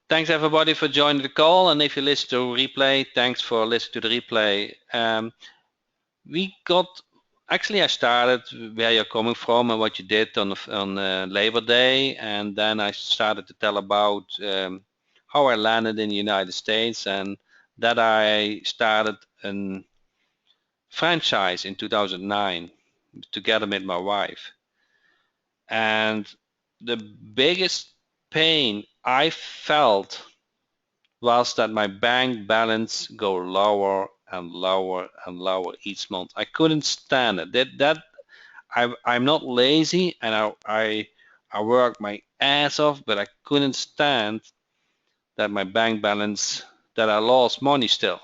Thanks everybody for joining the call, and if you listen to replay, thanks for listening to the replay. I started where you're coming from and what you did on Labor Day, and then I started to tell about how I landed in the United States and that I started a franchise in 2009 together with my wife. And the biggest pain I felt was that my bank balance go lower and lower and lower each month. I couldn't stand it. I'm not lazy, and I work my ass off, but I couldn't stand that my bank balance, that I lost money still.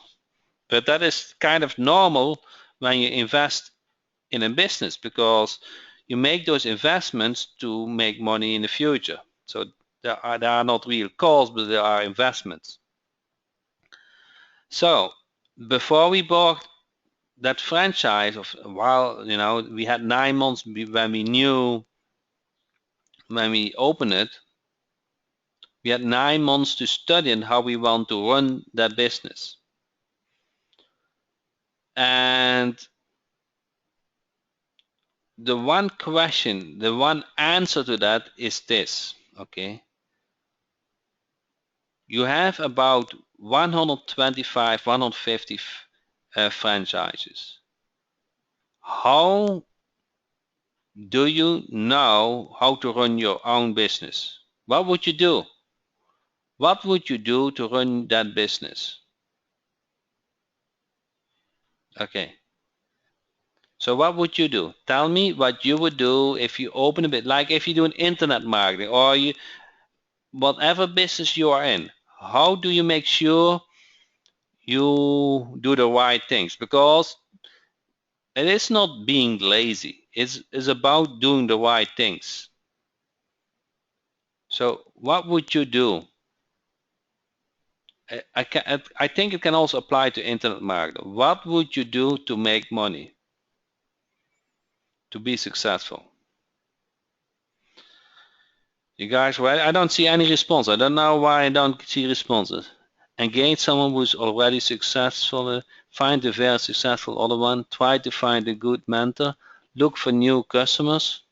But that is kind of normal when you invest in a business, because you make those investments to make money in the future. So there are not real costs, but there are investments. So before we bought that franchise, we had 9 months when we opened it. We had 9 months to study and how we want to run that business. And the one answer to that is this, okay? You have about 125, 150 franchises. How do you know how to run your own business? What would you do? What would you do to run that business? Okay. So what would you do? Tell me what you would do if you open a bit, like if you do an internet marketing or whatever business you are in. How do you make sure you do the right things? Because it is not being lazy. It's about doing the right things. So what would you do? I think it can also apply to internet marketing. What would you do to make money, to be successful? You guys, well, I don't see any response. I don't know why I don't see responses. Engage someone who's already successful. Find a very successful other one. Try to find a good mentor. Look for new customers.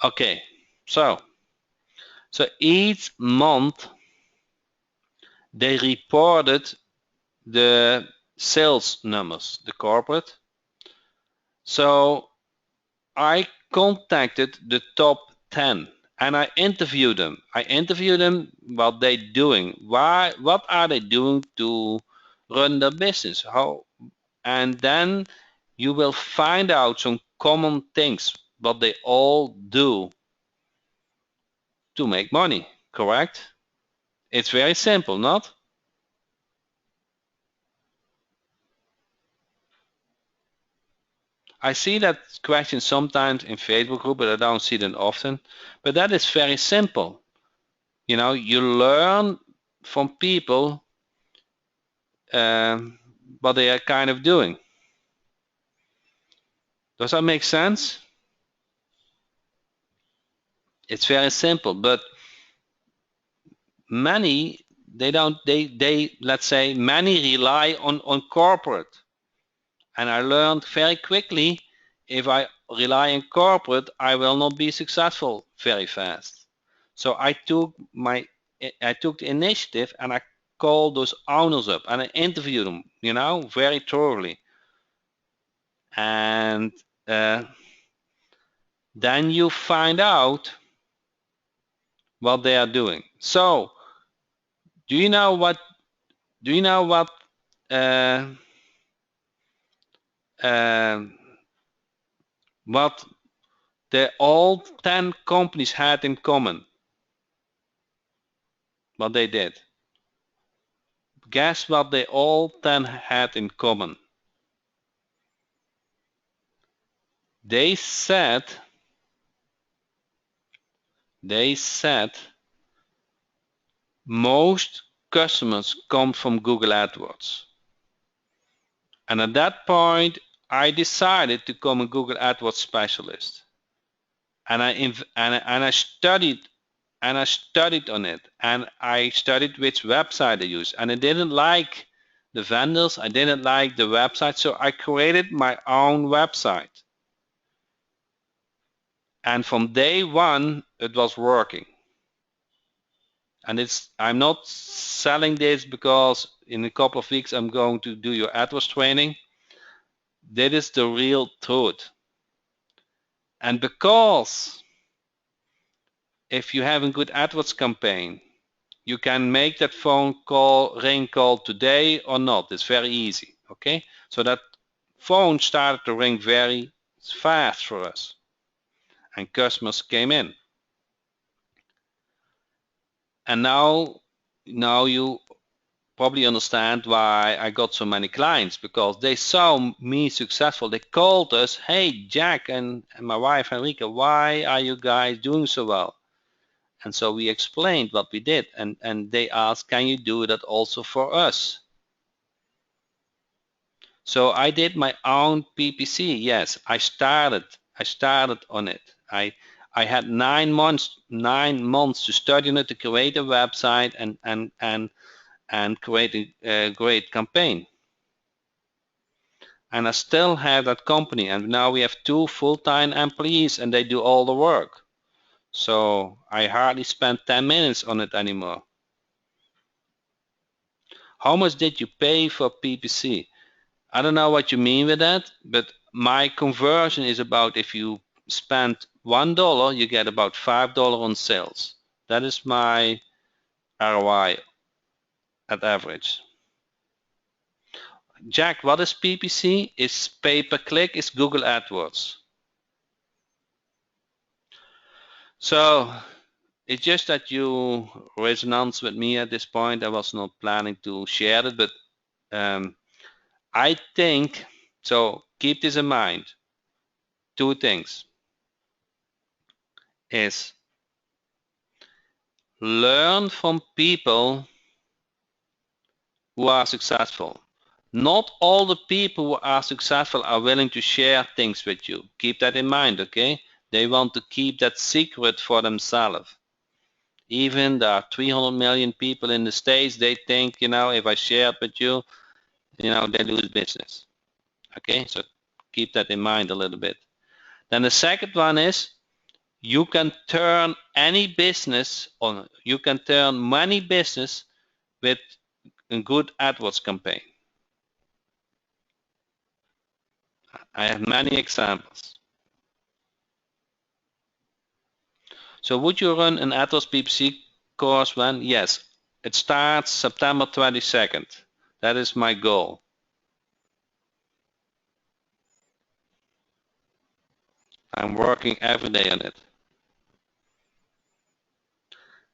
Okay, so each month they reported the sales numbers, the corporate. So I contacted the top 10 and I interviewed them. What they doing. What are they doing to run their business? And then you will find out some common things, what they all do to make money, correct? It's very simple, not? I see that question sometimes in Facebook group, but I don't see them often. But that is very simple. You know, you learn from people what they are kind of doing. Does that make sense? It's very simple, but many let's say many rely on corporate. And I learned very quickly, if I rely on corporate, I will not be successful very fast. So I took the initiative and I called those owners up and I interviewed them, very thoroughly. And then you find out what they are doing. So, do you know what uh, what the all 10 companies had in common? What they did? Guess what they all 10 had in common? They said most customers come from Google AdWords. And at that point, I decided to become a Google AdWords specialist. And I studied and I studied on it, and I studied which website I use, and I didn't like the vendors, I didn't like the website, so I created my own website. And from day one, it was working. And I'm not selling this because in a couple of weeks I'm going to do your AdWords training. That is the real truth. And because if you have a good AdWords campaign, you can make that phone call, ring call today or not. It's very easy, okay? So that phone started to ring very fast for us, and customers came in. And now you probably understand why I got so many clients, because they saw me successful. They called us, hey, Jack and my wife, Enrique, why are you guys doing so well? And so we explained what we did, and they asked, can you do that also for us? So I did my own PPC. Yes, I started on it. I had 9 months to study on it, to create a website and create a great campaign. And I still have that company, and now we have 2 full-time employees and they do all the work. So I hardly spend 10 minutes on it anymore. How much did you pay for PPC? I don't know what you mean with that, but my conversion is about, if you spend $1, you get about $5 on sales. That is my ROI at average. Jack, what is PPC? It's pay-per-click, it's Google AdWords. So it's just that you resonance with me at this point. I was not planning to share it, but I think, so keep this in mind. 2 things is learn from people who are successful. Not all the people who are successful are willing to share things with you. Keep that in mind, okay? They want to keep that secret for themselves. Even there are 300 million people in the States, they think, if I share it with you, they lose business. Okay, so keep that in mind a little bit. Then the second one is, you can turn any business, or you can turn money business with a good AdWords campaign. I have many examples. So would you run an AdWords PPC course when? Yes, it starts September 22nd. That is my goal. I'm working every day on it.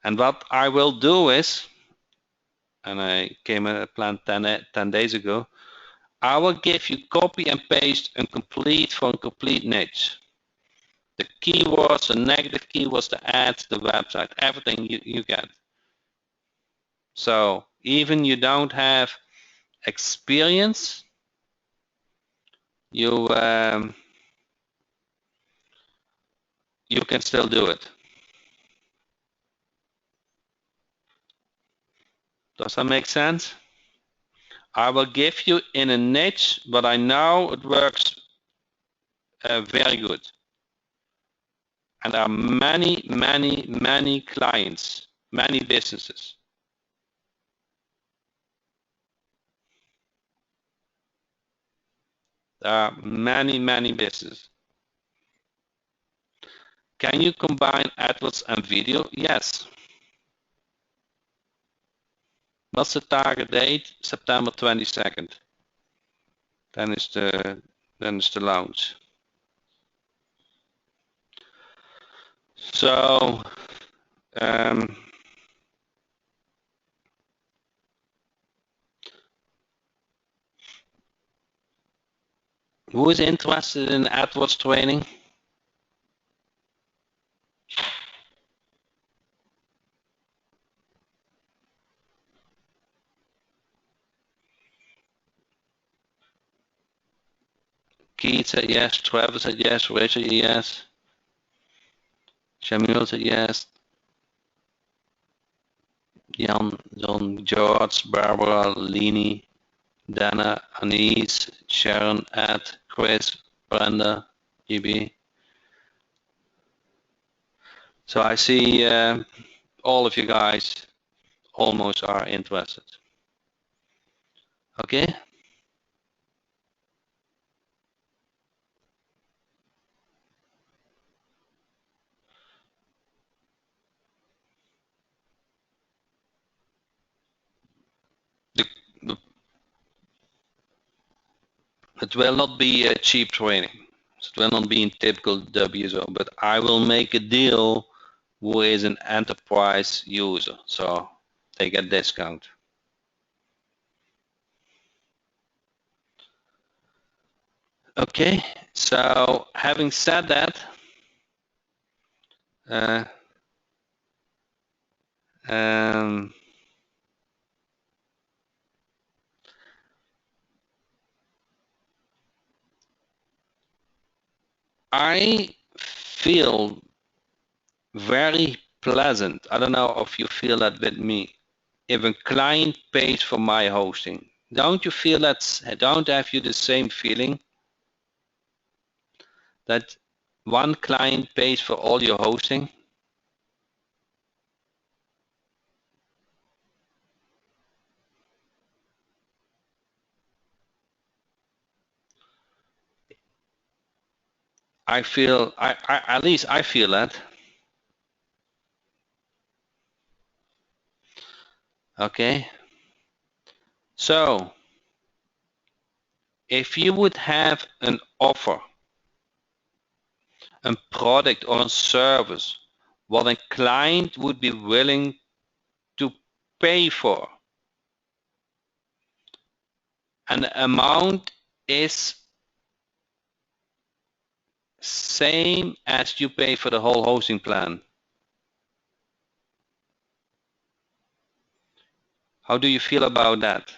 And what I will do is, and I came a plan 10 days ago, I will give you copy and paste and complete for a complete niche. The keywords, the negative keywords, the ads, the website, everything you get. So even you don't have experience, you can still do it. Does that make sense? I will give you in a niche, but I know it works very good. And there are many, many, many clients, many businesses. There are many, many businesses. Can you combine AdWords and video? Yes. What's the target date? September 22nd. Then is the launch. So who is interested in AdWords training? Keith said yes, Trevor said yes, Richard yes, Samuel said yes. Jan, John, George, Barbara, Lini, Dana, Anise, Sharon, Ed, Chris, Brenda, GB. So I see all of you guys almost are interested. Okay? The, the, it will not be a cheap training. It will not be in typical WSO, but I will make a deal who is an enterprise user, so they get discount. Okay, so having said that, uh, um, I feel very pleasant. I don't know if you feel that with me. If a client pays for my hosting, don't you feel don't have you the same feeling that one client pays for all your hosting? I at least I feel that. Okay. So if you would have an offer, a product or a service, what a client would be willing to pay for, and the amount is same as you pay for the whole hosting plan. How do you feel about that?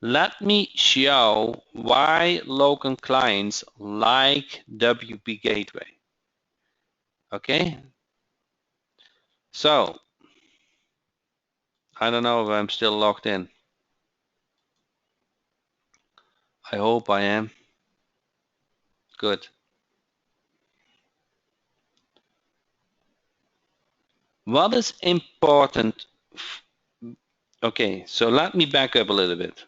Let me show why local clients like WPGateWay. Okay, so I don't know if I'm still logged in. I hope I am. Good. What is important? Okay, so let me back up a little bit.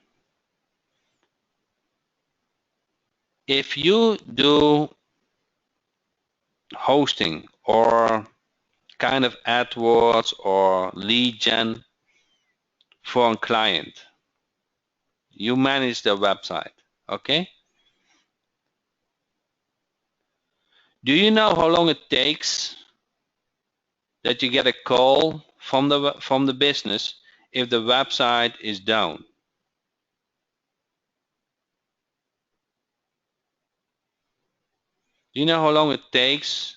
If you do hosting or kind of AdWords or lead gen for a client, you manage their website, okay? Do you know how long it takes that you get a call from the business if the website is down? Do you know how long it takes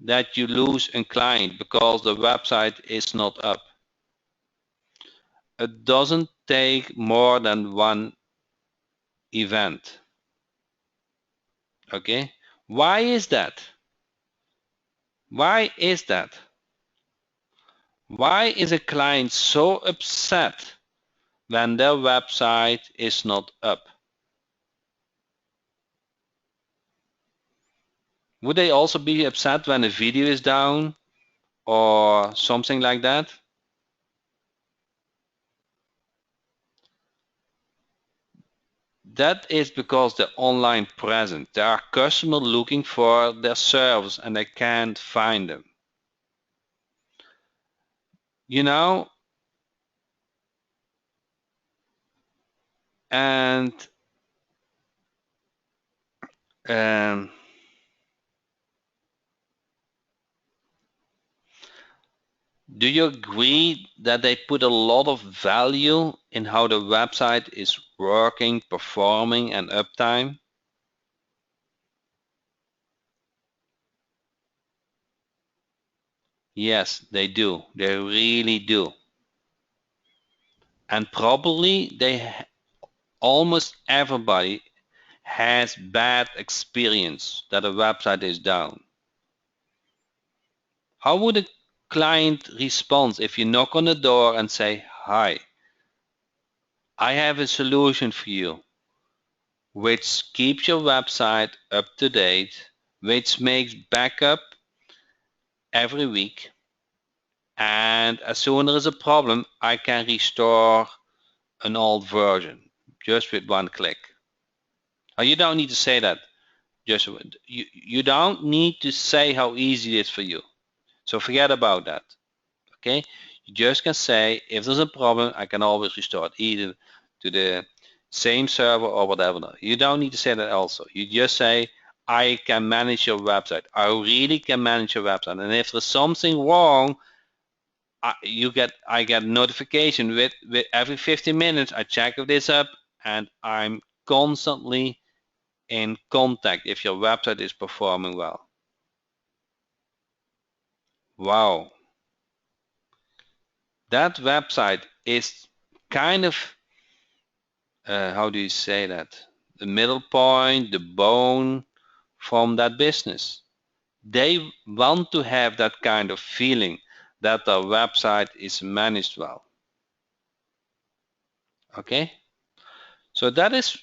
that you lose a client because the website is not up? It doesn't take more than one event. Okay, why is that? Why is that? Why is a client so upset when their website is not up? Would they also be upset when a video is down or something like that? That is because they're online present. There are customers looking for their service and they can't find them. You know, and um, do you agree that they put a lot of value in how the website is working, performing, and uptime? Yes, they do. They really do. And probably almost everybody has bad experience that a website is down. How would it client response. If you knock on the door and say, hi, I have a solution for you, which keeps your website up to date, which makes backup every week, and as soon as there is a problem, I can restore an old version just with one click. Oh, you don't need to say that. Just you don't need to say how easy it is for you. So forget about that. Okay? You just can say if there's a problem, I can always restore it either to the same server or whatever. You don't need to say that also. You just say I can manage your website. I really can manage your website. And if there's something wrong, I get notification with every 15 minutes. I check if this up, and I'm constantly in contact if your website is performing well. Wow, that website is kind of how do you say that? The middle point, the bone from that business. They want to have that kind of feeling that their website is managed well. Okay, so that is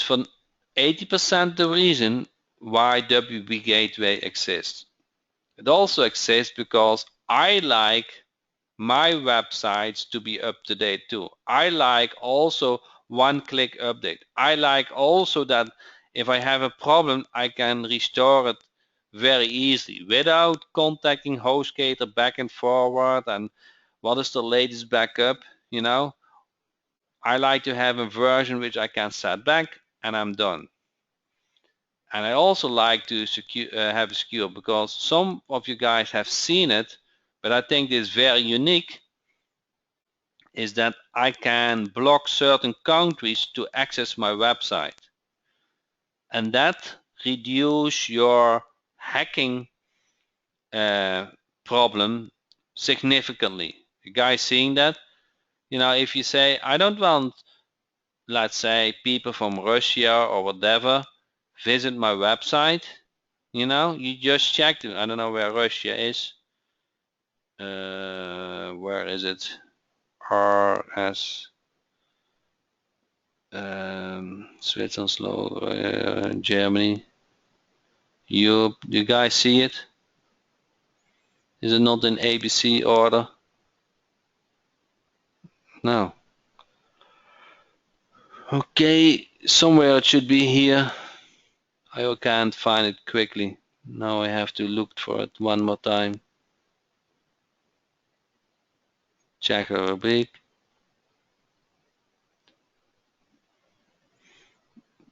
for 80% the reason why WPGateWay exists. It also exists because I like my websites to be up to date too. I like also one-click update. I like also that if I have a problem, I can restore it very easily without contacting HostGator back and forward and what is the latest backup, you know. I like to have a version which I can set back and I'm done. And I also like to have a secure because some of you guys have seen it, but I think this is very unique, is that I can block certain countries to access my website. And that reduces your hacking problem significantly. You guys seeing that? You know, if you say, I don't want, let's say, people from Russia or whatever visit my website, you know, you just check them. I don't know where Russia is. Where is it? RS Switzerland, Germany, Europe. Do you guys see it? Is it not in ABC order? No. Okay, somewhere it should be here. I can't find it quickly. Now I have to look for it one more time. Czech Republic.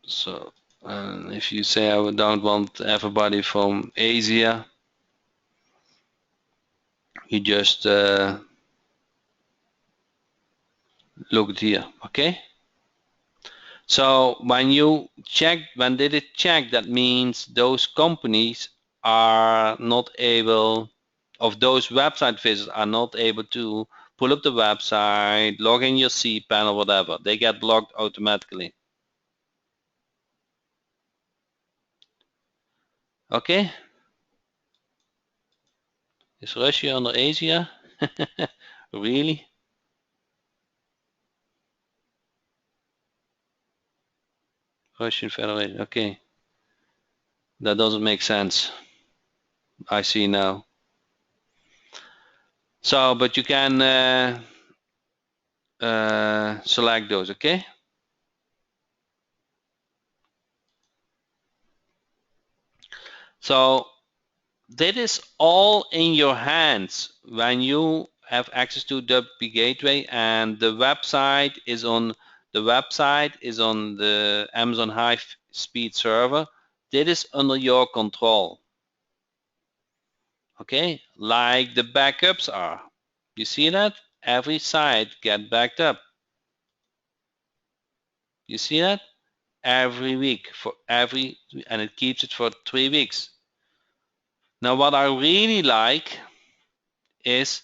So, if you say I don't want everybody from Asia, you just look it here, okay? So when they did check, that means those companies are not able, of those website visitors are not able to pull up the website, log in your cPanel or whatever. They get blocked automatically. Okay? Is Russia under Asia? Really? Russian Federation, okay. That doesn't make sense. I see now. So, but you can select those, okay? So that is all in your hands when you have access to WPGateWay, and the website is on the Amazon High Speed server. That is under your control. Okay, like the backups are. You see that? Every site get backed up. You see that? Every week and it keeps it for 3 weeks. Now what I really like is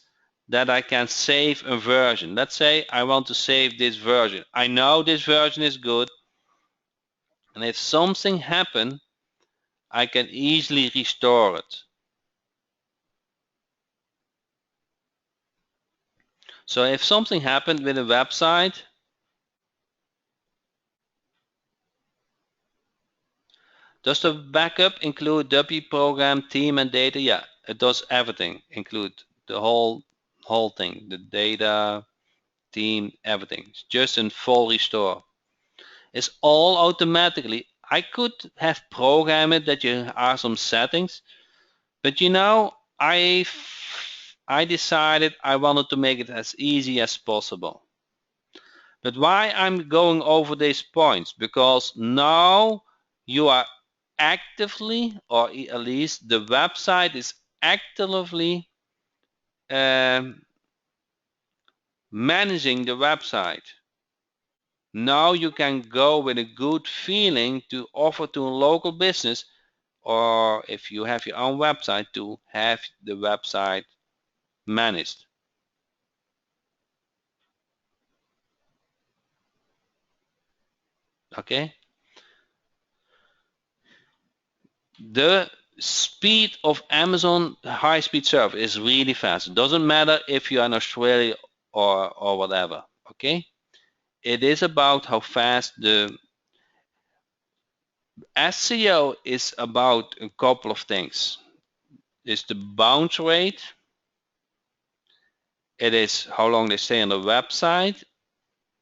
that I can save a version. Let's say I want to save this version. I know this version is good, and if something happens, I can easily restore it. So if something happened with a website, does the backup include WP program, team, and data? Yeah, it does everything, include the whole thing, the data, team, everything. It's just in full restore. It's all automatically. I could have programmed it that you are some settings, but you know, I decided I wanted to make it as easy as possible. But why I'm going over these points? Because now you are actively, or at least the website is actively managing the website. Now you can go with a good feeling to offer to a local business, or if you have your own website, to have the website managed. Okay. The speed of Amazon high-speed server is really fast. It doesn't matter if you're in Australia or whatever. Okay. It is about how fast the SEO is about a couple of things. It's the bounce rate. It is how long they stay on the website.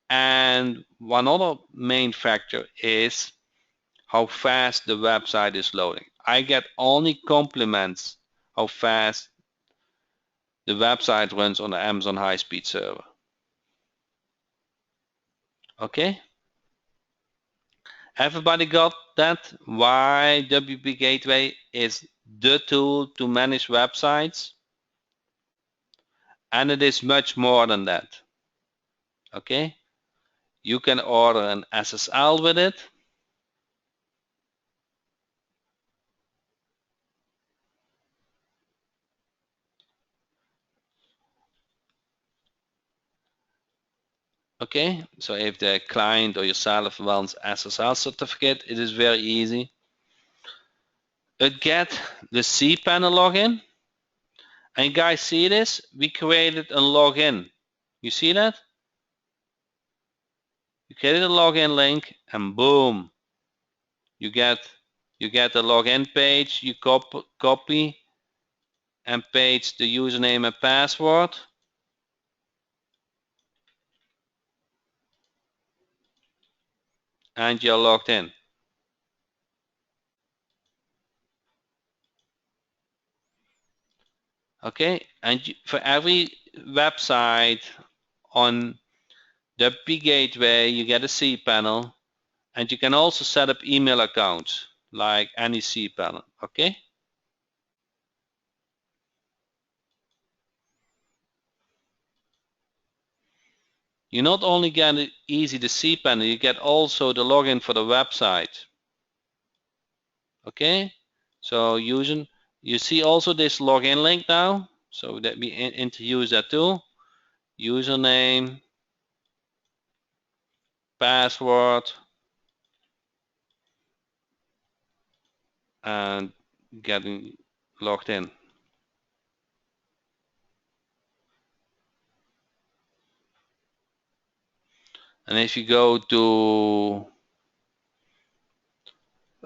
And one other main factor is how fast the website is loading. I get only compliments how fast the website runs on the Amazon high-speed server. Okay? Everybody got that? Why WPGateWay is the tool to manage websites? And it is much more than that. Okay? You can order an SSL with it. Okay, so if the client or yourself wants SSL certificate, it is very easy. Get the cPanel login. And you guys see this? We created a login. You see that? You created a login link and boom, you get the login page. You copy and paste the username and password. And you're logged in. Okay, and for every website on WPGateWay, you get a cPanel, and you can also set up email accounts like any cPanel. Okay. You not only get it easy the cPanel, you get also the login for the website. Okay, so you see also this login link now, so that we introduce that too. Username, password, and getting logged in. And if you go to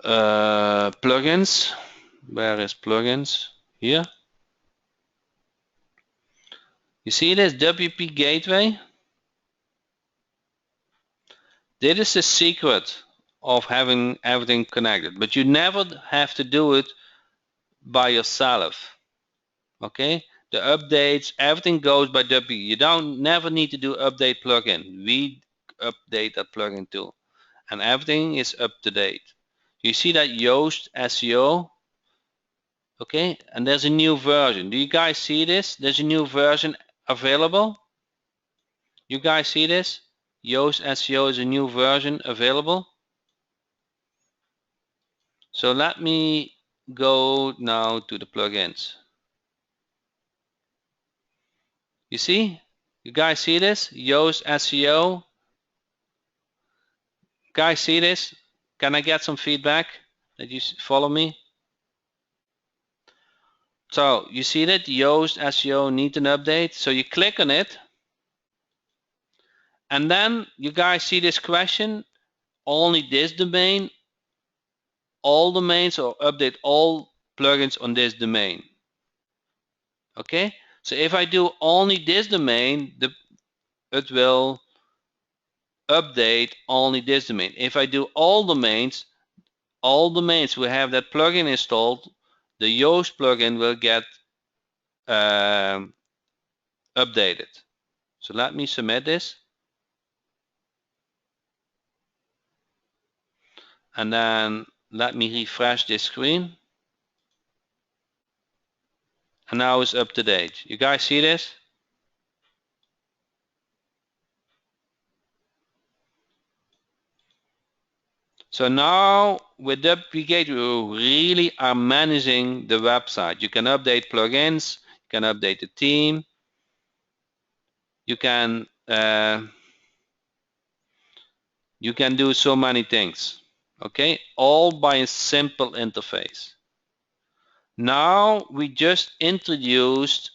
plugins, where is plugins? Here. You see this WPGateWay? This is the secret of having everything connected, but you never have to do it by yourself. Okay, the updates, everything goes by WP. You don't never need to do update plugin. We update that plugin too, and everything is up to date. You see that Yoast SEO? Okay, and there's a new version. Do you guys see this? There's a new version available. You guys see this? Yoast SEO is a new version available. So let me go now to the plugins. You see? You guys see this? Yoast SEO. Guys see this? Can I get some feedback that you follow me? So you see that Yoast SEO need an update. So you click on it. And then you guys see this question, only this domain, all domains, or update all plugins on this domain. Okay, so if I do only this domain, it will update only this domain. If I do all domains will have that plugin installed, the Yoast plugin will get updated. So let me submit this. And then let me refresh this screen. And now it's up to date. You guys see this? So now with WPGateWay, we really are managing the website. You can update plugins, you can update the theme, you can do so many things. Okay, all by a simple interface. Now we just introduced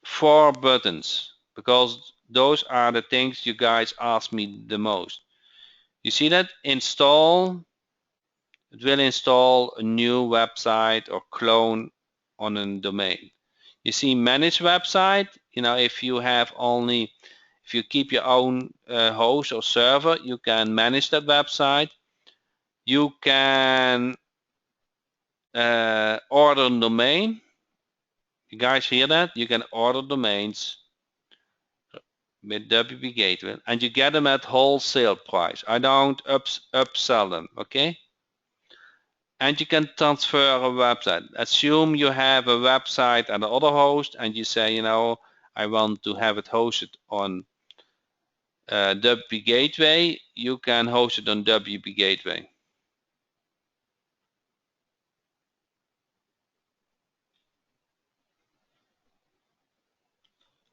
4 buttons because those are the things you guys ask me the most. You see that? Install. It will install a new website or clone on a domain. You see manage website. You know, if you keep your own host or server, you can manage that website. You can order a domain. You guys hear that? You can order domains with WPGateWay, and you get them at wholesale price. I don't upsell them, okay? And you can transfer a website. Assume you have a website and another host, and you say, you know, I want to have it hosted on WPGateWay. You can host it on WPGateWay.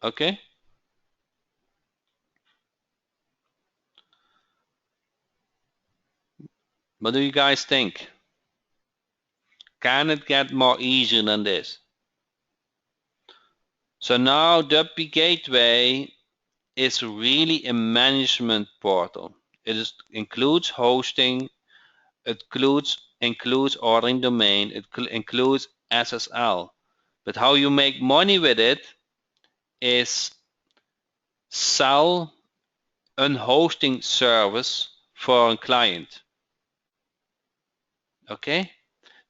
Okay. What do you guys think? Can it get more easier than this? So now WPGateWay is really a management portal. It includes hosting, it includes ordering domain, it includes SSL. But how you make money with it is sell a hosting service for a client. Okay?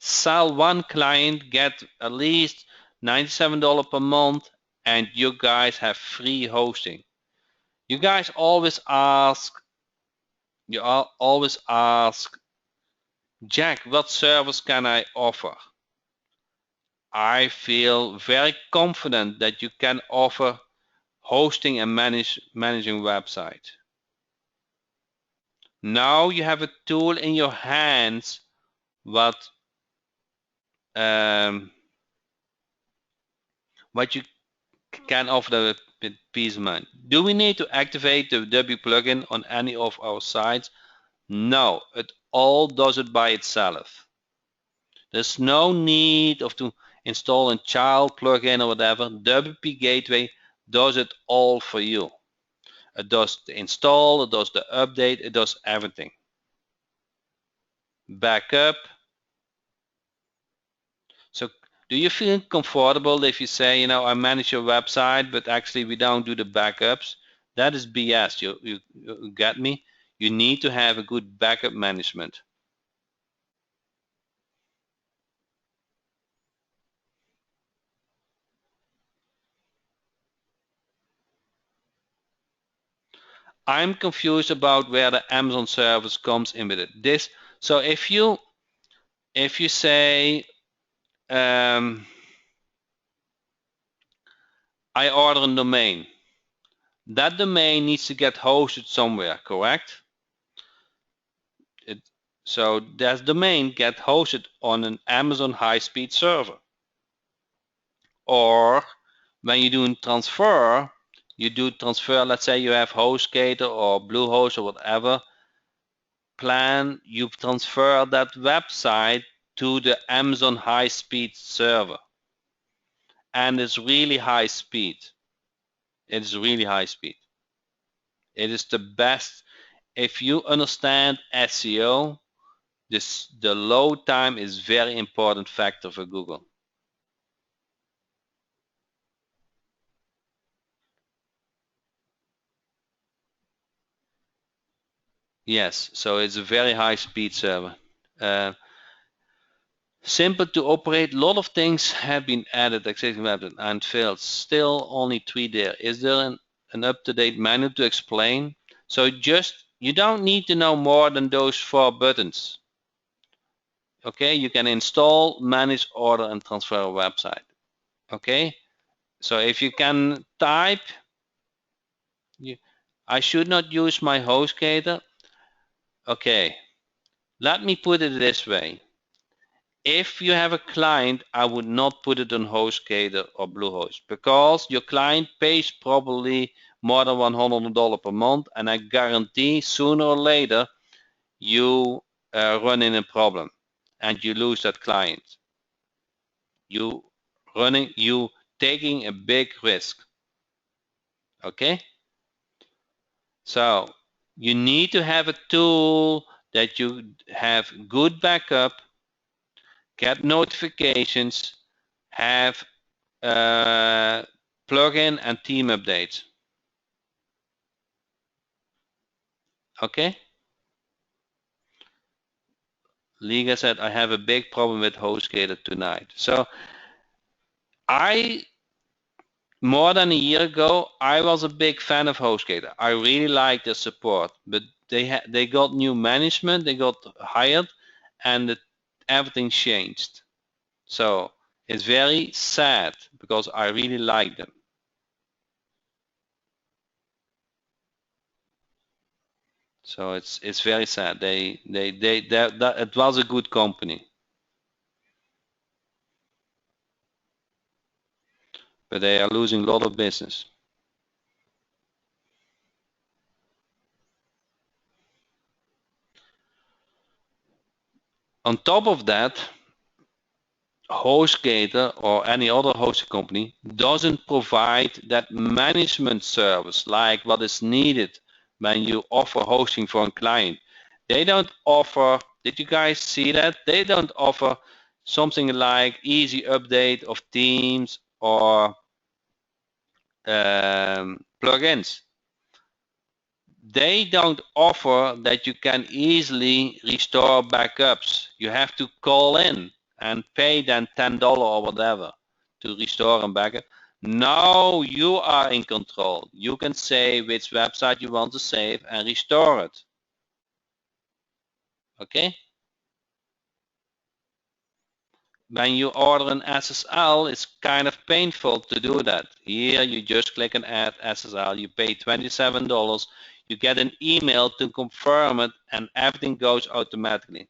Sell one client, get at least $97 per month, and you guys have free hosting. You guys always ask, Jack, what service can I offer? I feel very confident that you can offer hosting and managing website. Now you have a tool in your hands what you can offer with peace of mind. Do we need to activate the W plugin on any of our sites? No, it all does it by itself. There's no need to install a child plugin or whatever. WPGateWay does it all for you. It does the install, it does the update, it does everything. Backup. So do you feel comfortable if you say, you know, I manage your website, but actually we don't do the backups? That is BS. You get me? You need to have a good backup management. I'm confused about where the Amazon service comes in with it. So if you say I order a domain, that domain needs to get hosted somewhere, correct? So that domain get hosted on an Amazon high-speed server. Or when you do transfer, let's say you have HostGator or Bluehost or whatever plan, you transfer that website to the Amazon high-speed server. And it's really high speed. It's really high speed. It is the best. If you understand SEO, the load time is very important factor for Google. Yes, so it's a very high speed server. Simple to operate. A lot of things have been added, existing website and failed. Still only 3 there. Is there an up-to-date manual to explain? So you don't need to know more than those 4 buttons. Okay, you can install, manage, order, and transfer a website. Okay, so if you can type, I should not use my HostGator. Okay, let me put it this way. If you have a client, I would not put it on HostGator or Bluehost because your client pays probably more than $100 per month, and I guarantee sooner or later you run in a problem and you lose that client. You taking a big risk. Okay, so you need to have a tool that you have good backup, get notifications, have plugin and team updates. Okay, Liga said I have a big problem with HostGator tonight. So more than a year ago, I was a big fan of HostGator. I really liked their support, but they got new management, they got hired, and everything changed. So it's very sad because I really like them. So it's very sad. It was a good company, but they are losing a lot of business. On top of that, HostGator or any other hosting company doesn't provide that management service like what is needed when you offer hosting for a client. They don't offer, did you guys see that? They don't offer something like easy update of themes or plugins. They don't offer that you can easily restore backups. You have to call in and pay then $10 or whatever to restore a backup. Now you are in control. You can say which website you want to save and restore it. Okay? When you order an SSL, it's kind of painful to do that. Here you just click on add SSL, you pay $27, you get an email to confirm it, and everything goes automatically.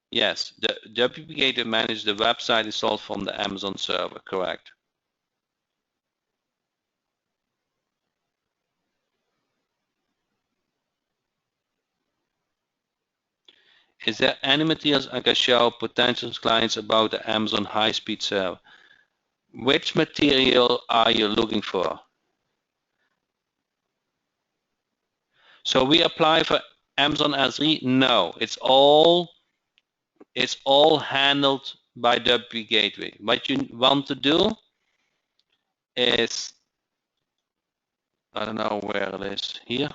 Yes, the WPGateWay manages the website installed from the Amazon server, correct. Is there any materials I can show potential clients about the Amazon high-speed server? Which material are you looking for? So we apply for Amazon S3? No, it's all handled by WPGateWay. What you want to do is, I don't know where it is, here.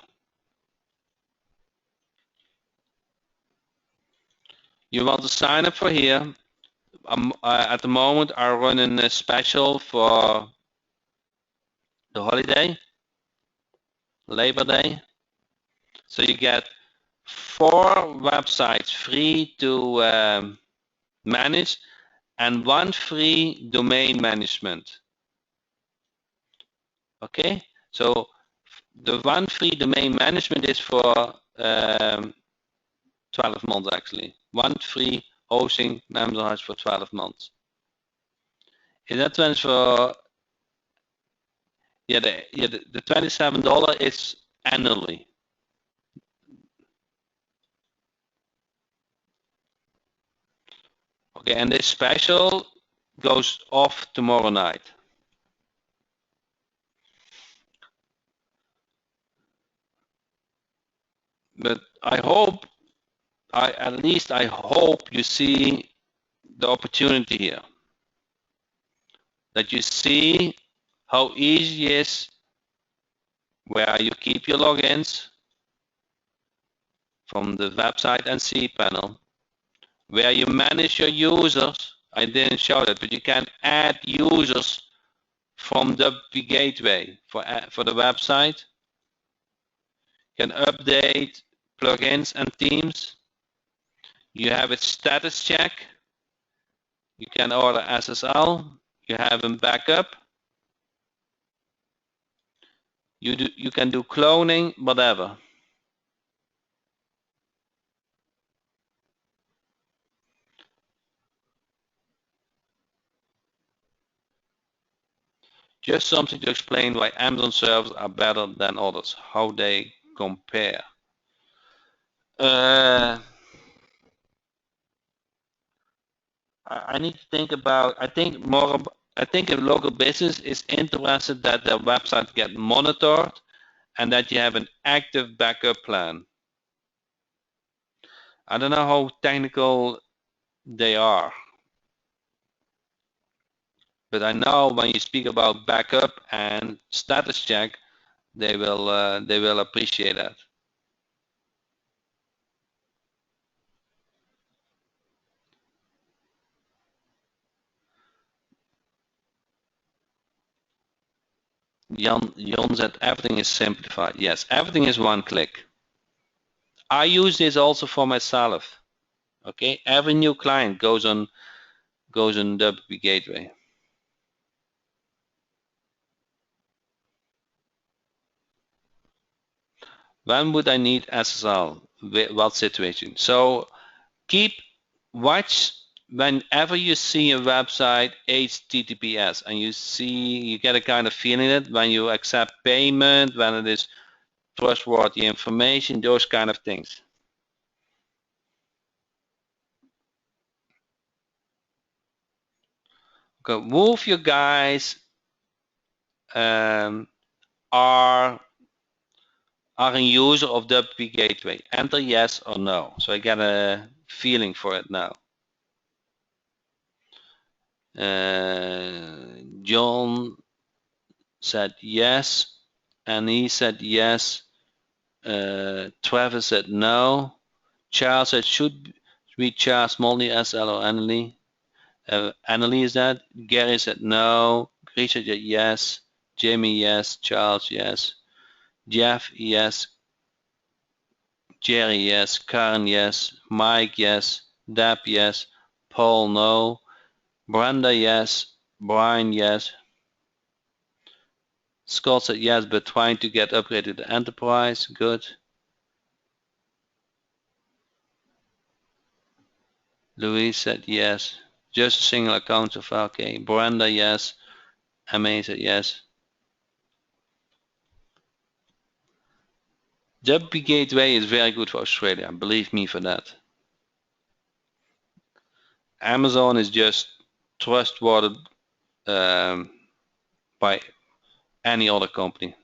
You want to sign up for here. At the moment, I'm running a special for the holiday, Labor Day. So you get 4 websites free to manage and 1 free domain management. Okay, so the 1 free domain management is for 12 months actually. 1 free hosting Amazon for 12 months. Is that transfer? Yeah, the $27 is annually. Okay, and this special goes off tomorrow night. But I hope, at least I hope you see the opportunity here, that you see how easy it is where you keep your logins from the website and cPanel, where you manage your users. I didn't show that, but you can add users from WPGateWay for the website. You can update plugins and themes. You have a status check. You can order SSL. You have a backup. You can do cloning, whatever. Just something to explain why Amazon servers are better than others, how they compare. I need to think about, I think a local business is interested that their website get monitored and that you have an active backup plan. I don't know how technical they are, but I know when you speak about backup and status check, they will appreciate that. Jan said everything is simplified. Yes, everything is one click. I use this also for myself. Okay, every new client goes on WPGateWay. When would I need SSL? What situation? So watch whenever you see a website HTTPS and you get a kind of feeling that when you accept payment, when it is trustworthy information, those kind of things. Okay, move your guys are a user of WPGateWay. Enter yes or no. So I get a feeling for it now. John said yes, and he said yes. Travis said no. Charles said should we charge Molly SL or Annalie? Annalie is that? Gary said no. Richard said yes. Jamie yes. Charles yes. Jeff yes. Jerry yes. Karen yes. Mike yes. Deb yes. Paul no. Brenda yes. Brian yes. Scott said yes, but trying to get upgraded to Enterprise. Good. Louise said yes. Just a single account of okay. Brenda yes. MA said yes. WPGateWay is very good for Australia. Believe me for that. Amazon is just trustworthy by any other company.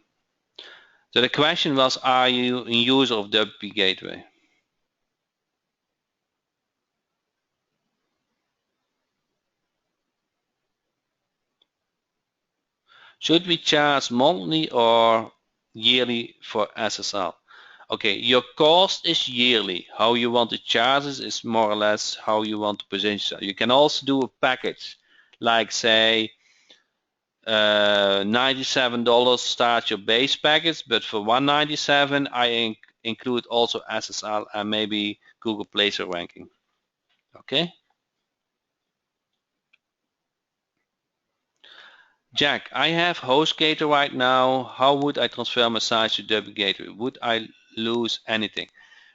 So the question was, are you a user of WPGateWay? Should we charge monthly or yearly for SSL? Okay, your cost is yearly. How you want to charge it is more or less how you want to position it. You can also do a package, like say $97 start your base package, but for $197 I include also SSL and maybe Google Placer ranking. Okay. Jack, I have HostGator right now. How would I transfer my sites to WPGateWay? Would I lose anything?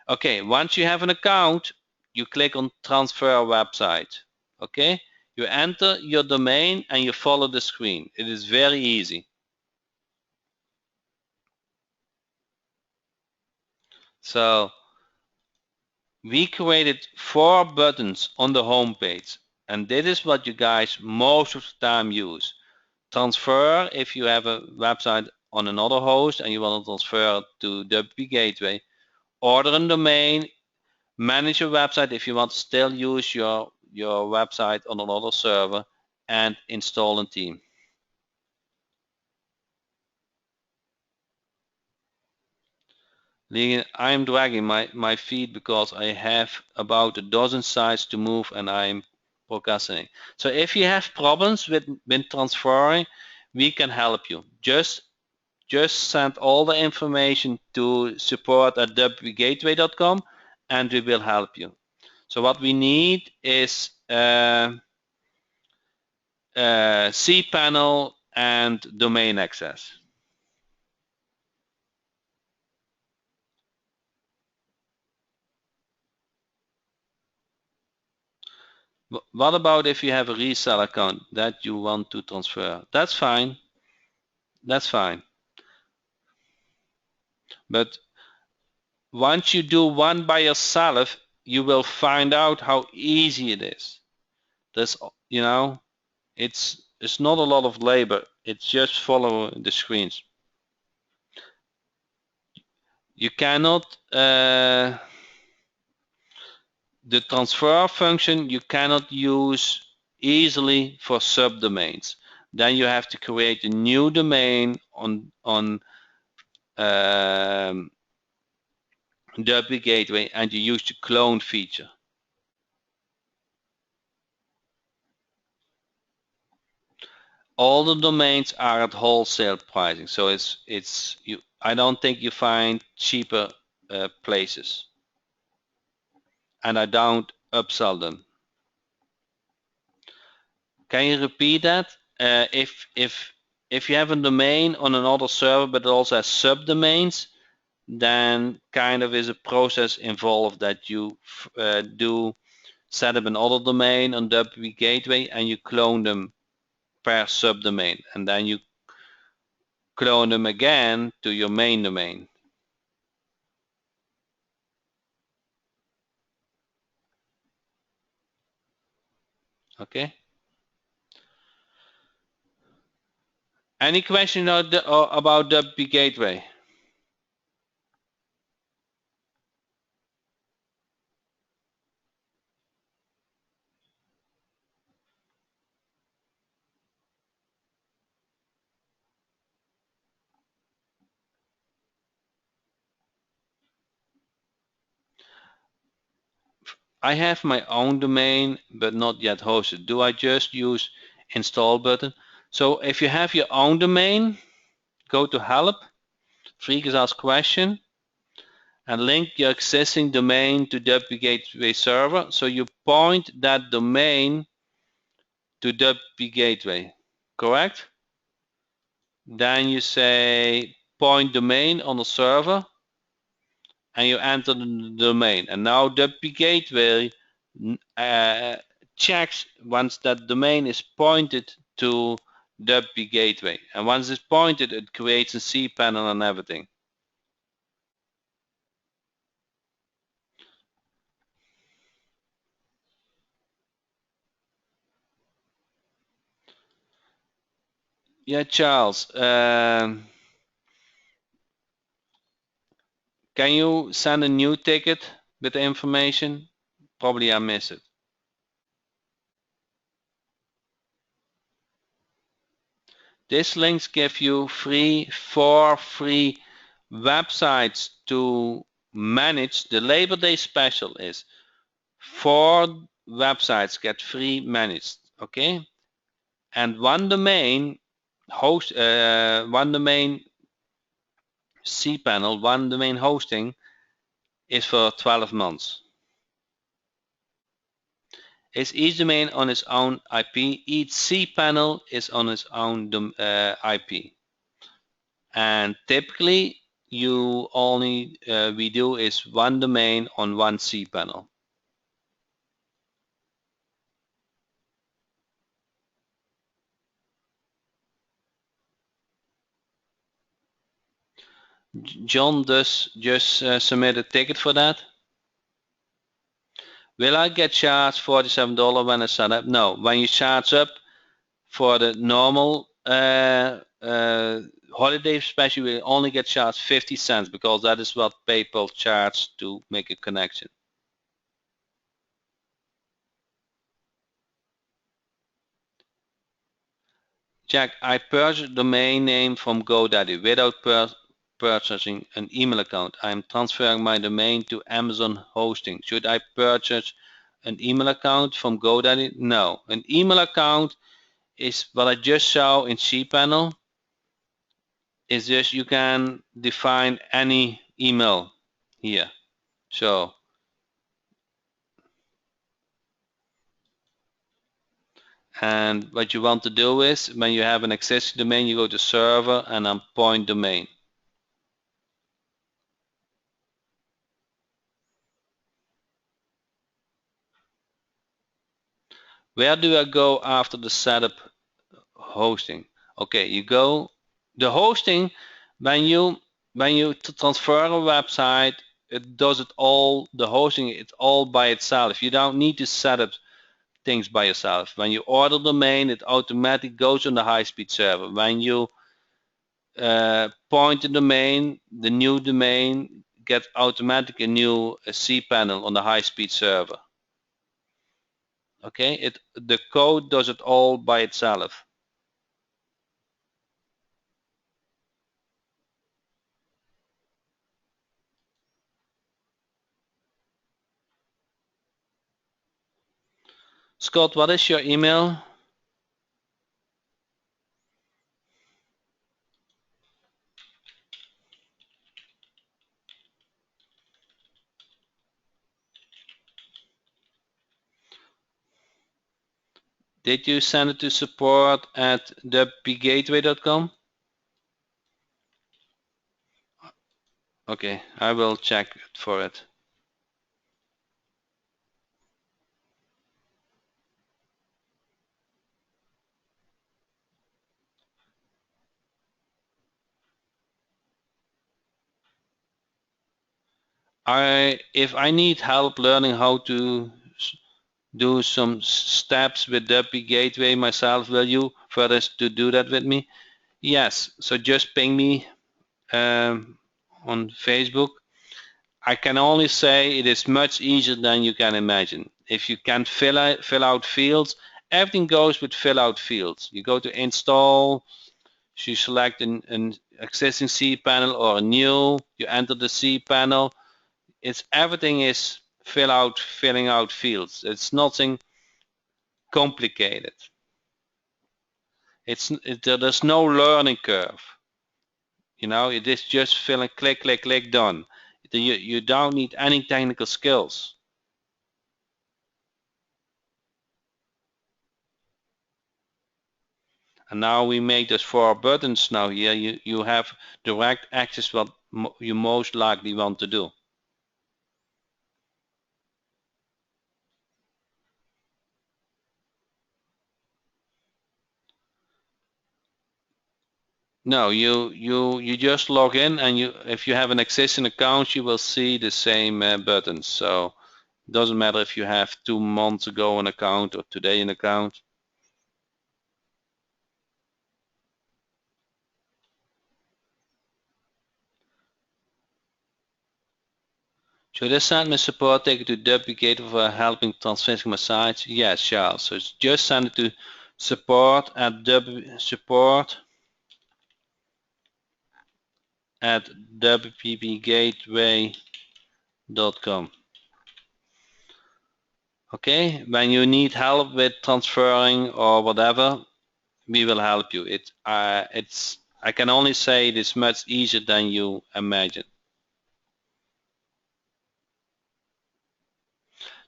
Okay, once you have an account, you click on transfer website. Okay, you enter your domain and you follow the screen. It is very easy. So we created 4 buttons on the home page, and this is what you guys most of the time use. Transfer if you have a website on another host and you want to transfer to WPGateWay, order a domain, manage your website if you want to still use your website on another server, and install a theme. I'm dragging my feet because I have about a dozen sites to move and I'm procrastinating. So if you have problems with transferring, we can help you. Just send all the information to support@wpgateway.com and we will help you. So what we need is cPanel and domain access. What about if you have a resale account that you want to transfer? That's fine. That's fine. But once you do one by yourself, you will find out how easy it is. There's, it's not a lot of labor. It's just follow the screens. You cannot the transfer function you cannot use easily for subdomains. Then you have to create a new domain on WPGateWay and you use the clone feature. All the domains are at wholesale pricing, so I don't think you find cheaper places, and I don't upsell them. Can you repeat that? If you have a domain on another server but it also has subdomains, then kind of is a process involved that you do set up another domain on WPGateWay and you clone them per subdomain, and then you clone them again to your main domain. Okay. Any question about WPGateWay? I have my own domain, but not yet hosted. Do I just use install button? So if you have your own domain, go to help, Friekes ask question, and link your existing domain to WPGateWay server. So you point that domain to WPGateWay, correct? Then you say point domain on the server and you enter the domain. And now WPGateWay checks once that domain is pointed to WPGateWay. And once it's pointed, it creates a cPanel and everything. Yeah, Charles. Can you send a new ticket with the information? Probably I missed it. This links give you 4 free websites to manage. The Labor Day special is 4 websites get free managed, okay? And one domain one domain cPanel, one domain hosting is for 12 months. It's each domain on its own IP. Each cPanel is on its own IP. And typically, you only we do is one domain on one cPanel. John does just submit a ticket for that. Will I get charged $47 when I sign up? No. When you charge up for the normal holiday special will only get charged 50 cents because that is what PayPal charged to make a connection. Jack, I purchased a domain name from GoDaddy without purchasing an email account. I am transferring my domain to Amazon hosting. Should I purchase an email account from GoDaddy? No. An email account is what I just saw in cPanel. Is just you can define any email here. So, and what you want to do is when you have an existing domain, you go to server and then point domain. Where do I go after the setup hosting? Okay, you go the hosting when you transfer a website, it does it all. The hosting it's all by itself. You don't need to set up things by yourself. When you order domain, it automatically goes on the high-speed server. When you point the domain, the new domain gets automatically a new cPanel on the high-speed server. Okay, the code does it all by itself. Scott, what is your email? Did you send it to support at WPGateWay.com? Okay, I will check for it. If I need help learning how to do some steps with WPGateWay myself, will you further to do that with me? Yes, so just ping me on Facebook. I can only say it is much easier than you can imagine. If you can fill out fields, everything goes with fill out fields. You go to install, you select an existing cPanel or a new, you enter the cPanel. Everything is filling out fields. It's nothing complicated. There's no learning curve. It is just filling, click, click, click, done. You don't need any technical skills. And now we make those 4 buttons now here. You have direct access what you most likely want to do. No, you just log in, and if you have an existing account, you will see the same buttons. So it doesn't matter if you have 2 months ago an account or today an account. Should I send my support ticket to WPGate for helping transferring my sites? Yes, Charles. So just send it to support at WPGateWay.com. Okay, when you need help with transferring or whatever, we will help you. I can only say it is much easier than you imagine.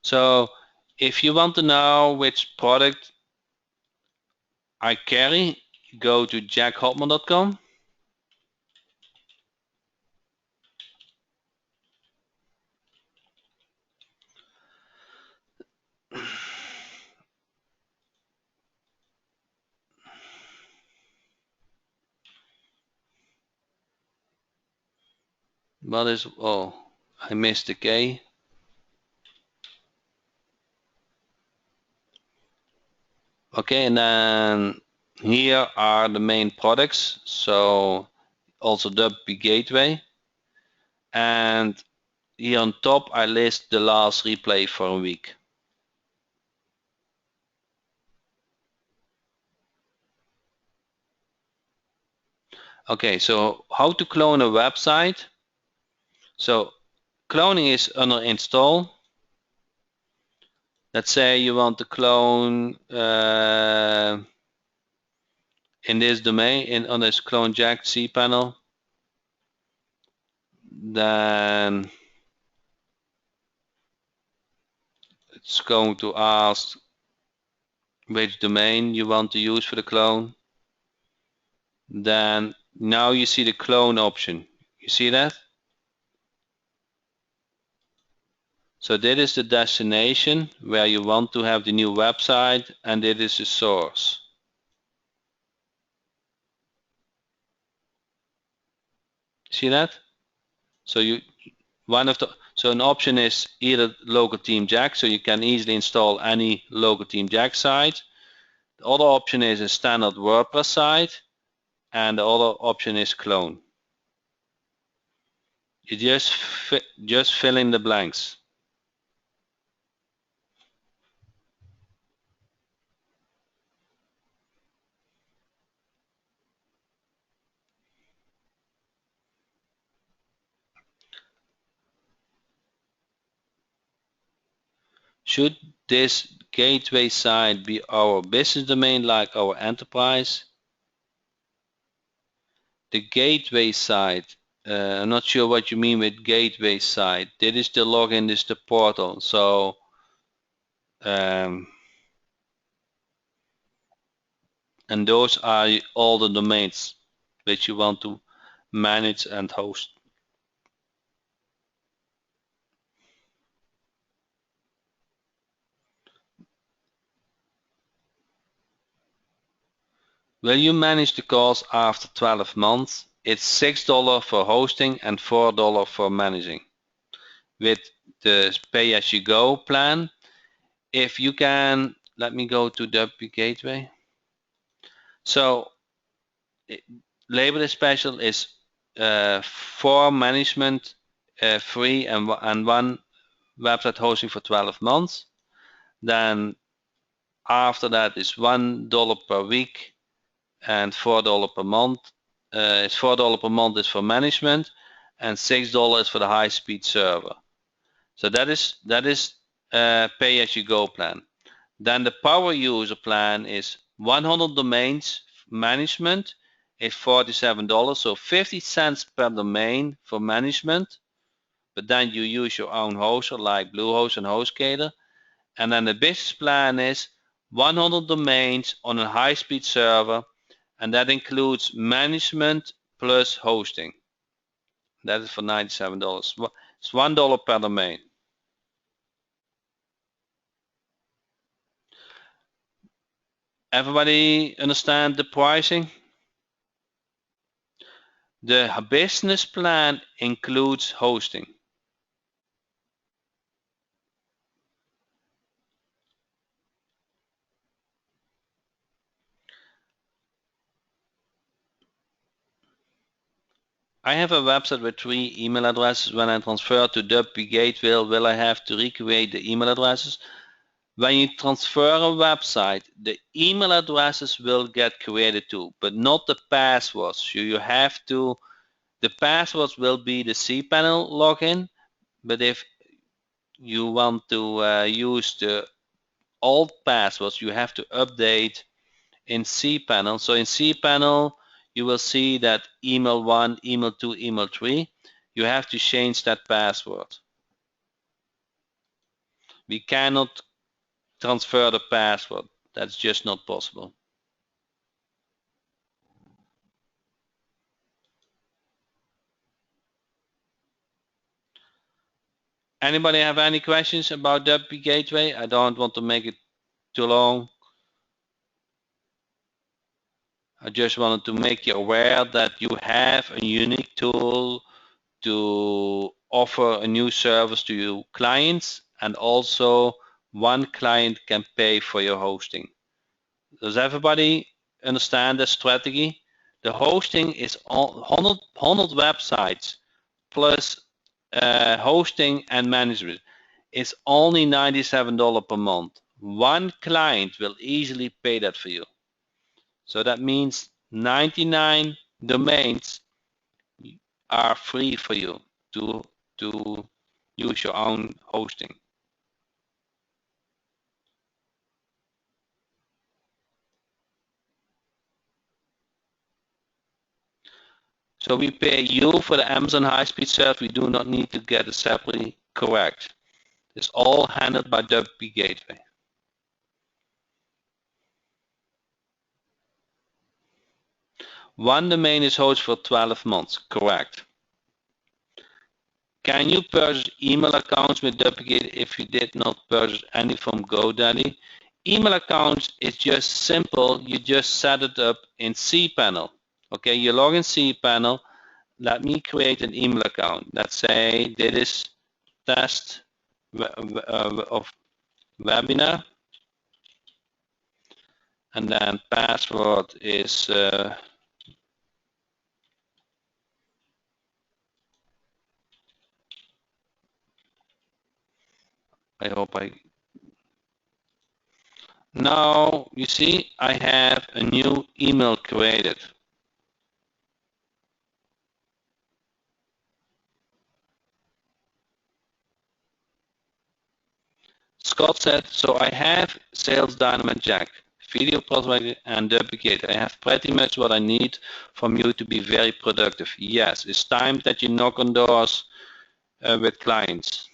So if you want to know which product I carry, go to jackhopman.com. I missed the K. Okay, and then Here are the main products, so also WPGateWay, and here on top I list the last replay for a week. Okay, so how to clone a website. So cloning is under install. Let's say you want to clone in this domain, on this clone jack cPanel, then it's going to ask which domain you want to use for the clone. Then now you see the clone option. You see that? So this is the destination where you want to have the new website, and this is the source. See that? So an option is either local team jack, so you can easily install any local team jack site. The other option is a standard WordPress site, and the other option is clone. You just fill in the blanks. Should this gateway site be our business domain like our enterprise? The gateway site, I'm not sure what you mean with gateway site. This is the login, this is the portal. So and those are all the domains which you want to manage and host. Will you manage the course after 12 months? It's $6 for hosting and $4 for managing. With the pay-as-you-go plan, if you can, let me go to WPGateWay. So Labor Day Special is for management free and one website hosting for 12 months. Then after that is $1 per week and $4 per month. It's $4 per month is for management, and $6 for the high-speed server. So that is pay-as-you-go plan. Then the power user plan is 100 domains management is $47, so 50 cents per domain for management. But then you use your own hoster like Bluehost and HostGator. And then the business plan is 100 domains on a high-speed server, and that includes management plus hosting. That is for $97. It's $1 per domain. Everybody understand the pricing? The business plan includes hosting. I have a website with 3 email addresses. When I transfer to WPGateWay, will I have to recreate the email addresses? When you transfer a website, the email addresses will get created too, but not the passwords. So you have to, the passwords will be the cPanel login, but if you want to use the old passwords, you have to update in cPanel. So in cPanel, you will see that email 1, email 2, email 3. You have to change that password. We cannot transfer the password. That's just not possible. Anybody have any questions about WPGateWay? I don't want to make it too long. I just wanted to make you aware that you have a unique tool to offer a new service to your clients, and also one client can pay for your hosting. Does everybody understand the strategy. The hosting is 100 websites plus hosting and management. It's only $97 per month. One client will easily pay that for you. So that means 99 domains are free for you to use your own hosting. So we pay you for the Amazon high-speed service. We do not need to get it separately. Correct. It's all handled by WPGateWay. One domain is hosted for 12 months. Correct. Can you purchase email accounts with WPGateWay if you did not purchase any from GoDaddy? Email accounts is just simple. You just set it up in cPanel. Okay, you log in cPanel. Let me create an email account. Let's say this is test of webinar, and then password is I hope I now you see I have a new email created. Scott said, so I have Sales Dynamite Jack, Video Prospect, and Duplicate. I have pretty much what I need from you to be very productive. Yes, it's time that you knock on doors with clients.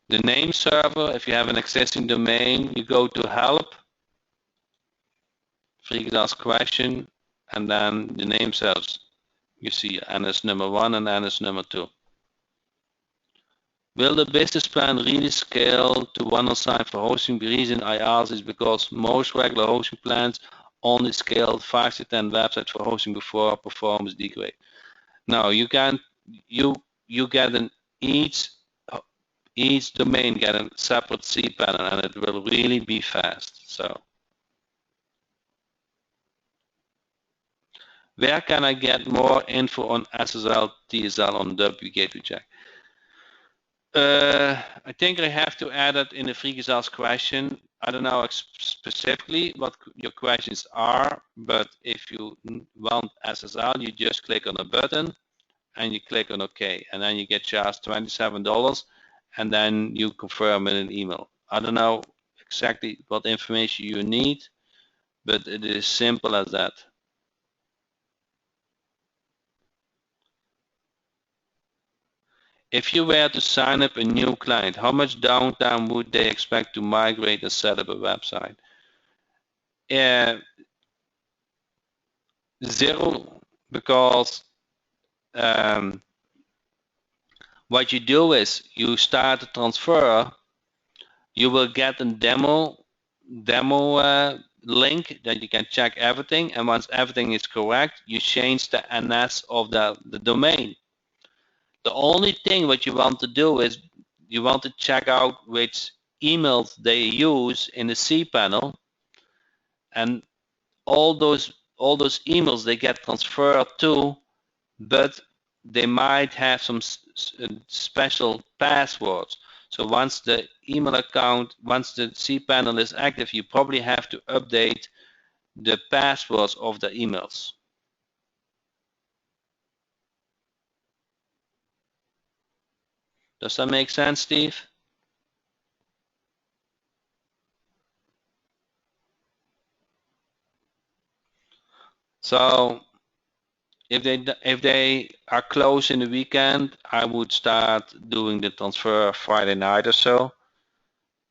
The name server, if you have an existing domain, you go to help, frequently asked question, and then the name servers. You see NS number 1 and NS number 2. Will the business plan really scale to one assigned for hosting? The reason I ask is because most regular hosting plans only scale 5 to 10 websites for hosting before performance degrade. Now you can you get an each domain get a separate cPanel, and it will really be fast. So where can I get more info on SSL TSL on WPGateWay? I think I have to add it in the frequently asked question. I don't know specifically what your questions are, but if you want SSL, you just click on a button and you click on OK, and then you get charged $27, and then you confirm in an email. I don't know exactly what information you need, but it is simple as that. If you were to sign up a new client, how much downtime would they expect to migrate and set up a website? Zero, because what you do is you start a transfer, you will get a demo link that you can check everything, and once everything is correct, you change the NS of the domain. The only thing what you want to do is you want to check out which emails they use in the cPanel, and all those emails they get transferred to, but they might have some special passwords. So once the email account, once the cPanel is active, you probably have to update the passwords of the emails. Does that make sense, Steve? So if they are closed in the weekend, I would start doing the transfer Friday night or so.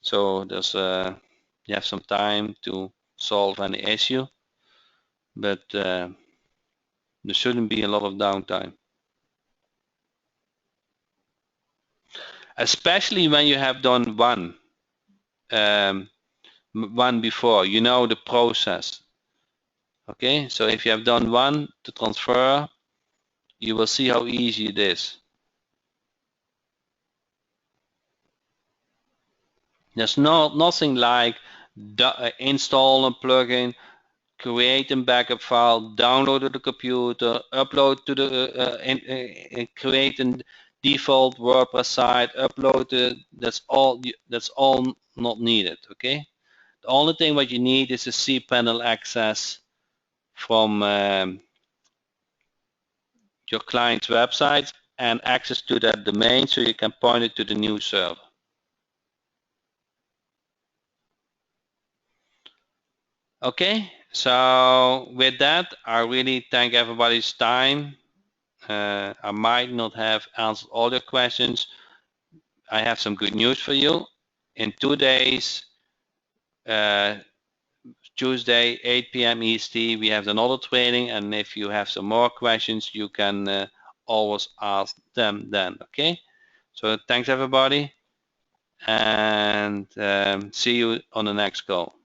So there's you have some time to solve any issue, but there shouldn't be a lot of downtime. Especially when you have done one before, you know the process. Okay, so if you have done one to transfer, you will see how easy it is. There's nothing like install a plugin, create a backup file, download to the computer, upload to the create a default WordPress site, upload it. That's all. That's all not needed. Okay. The only thing what you need is a cPanel access from your client's website and access to that domain so you can point it to the new server. Okay, so with that, I really thank everybody's time. I might not have answered all your questions. I have some good news for you. In 2 days, uh, Tuesday, 8 p.m. EST, we have another training, and if you have some more questions, you can always ask them then. Okay, so thanks everybody, and see you on the next call.